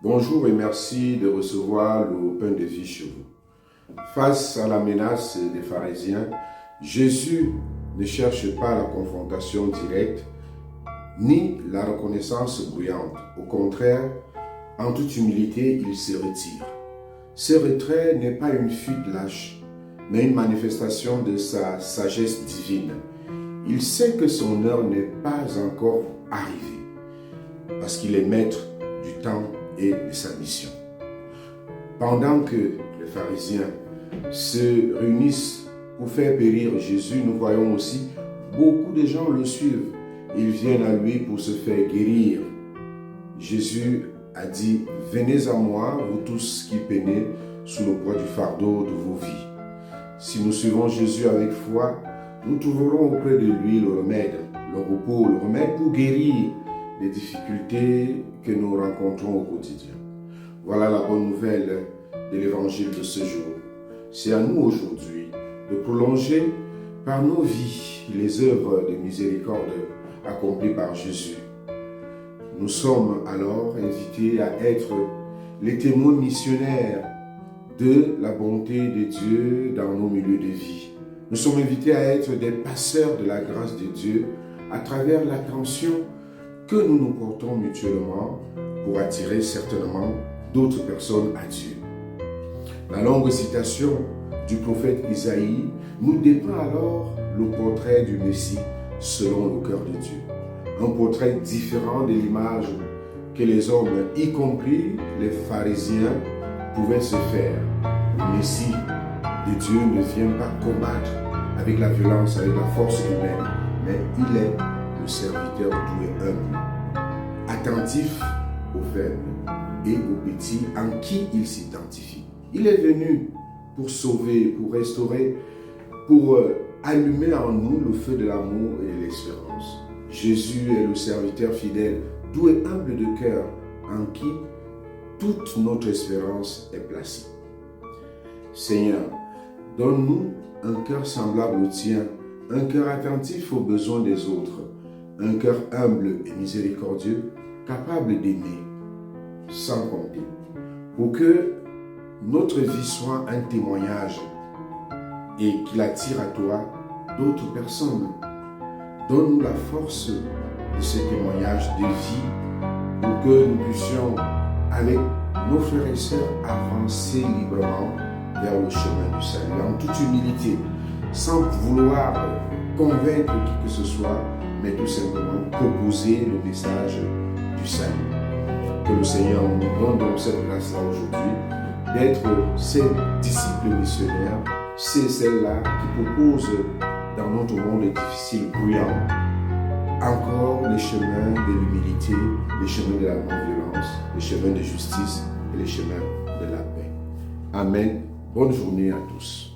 Bonjour et merci de recevoir le pain de vie chez vous. Face à la menace des pharisiens, Jésus ne cherche pas la confrontation directe ni la reconnaissance bruyante. Au contraire, en toute humilité, il se retire. Ce retrait n'est pas une fuite lâche, mais une manifestation de sa sagesse divine. Il sait que son heure n'est pas encore arrivée, parce qu'il est maître du temps et de sa mission. Pendant que les pharisiens se réunissent pour faire périr Jésus, nous voyons aussi beaucoup de gens le suivent. Ils viennent à lui pour se faire guérir. Jésus a dit, « Venez à moi, vous tous qui peinez sous le poids du fardeau de vos vies. » Si nous suivons Jésus avec foi, nous trouverons auprès de lui le remède, le repos, le remède pour guérir les difficultés que nous rencontrons au quotidien. Voilà la bonne nouvelle de l'évangile de ce jour. C'est à nous aujourd'hui de prolonger par nos vies les œuvres de miséricorde accomplies par Jésus. Nous sommes alors invités à être les témoins missionnaires de la bonté de Dieu dans nos milieux de vie. Nous sommes invités à être des passeurs de la grâce de Dieu à travers l'attention que nous nous portons mutuellement pour attirer certainement d'autres personnes à Dieu. La longue citation du prophète Isaïe nous dépeint alors le portrait du Messie selon le cœur de Dieu. Un portrait différent de l'image que les hommes, y compris les pharisiens, pouvaient se faire. Le Messie de Dieu ne vient pas combattre avec la violence, avec la force humaine, mais il est le serviteur doux et humble, attentif aux faibles et aux petits en qui il s'identifie. Il est venu pour sauver, pour restaurer, pour allumer en nous le feu de l'amour et de l'espérance. Jésus est le serviteur fidèle, doux et humble de cœur, en qui toute notre espérance est placée. Seigneur, donne-nous un cœur semblable au tien, un cœur attentif aux besoins des autres, un cœur humble et miséricordieux, capable d'aimer, sans compter, pour que notre vie soit un témoignage et qu'il attire à toi d'autres personnes. Donne-nous la force de ce témoignage de vie pour que nous puissions, avec nos frères et sœurs, avancer librement vers le chemin du salut, en toute humilité, sans vouloir convaincre qui que ce soit, mais tout simplement proposer le message du salut. Que le Seigneur nous donne donc cette grâce-là aujourd'hui, d'être ces disciples missionnaires, celles-là qui proposent dans notre monde difficile, bruyant, encore les chemins de l'humilité, les chemins de la non-violence, les chemins de justice et les chemins de la paix. Amen. Bonne journée à tous.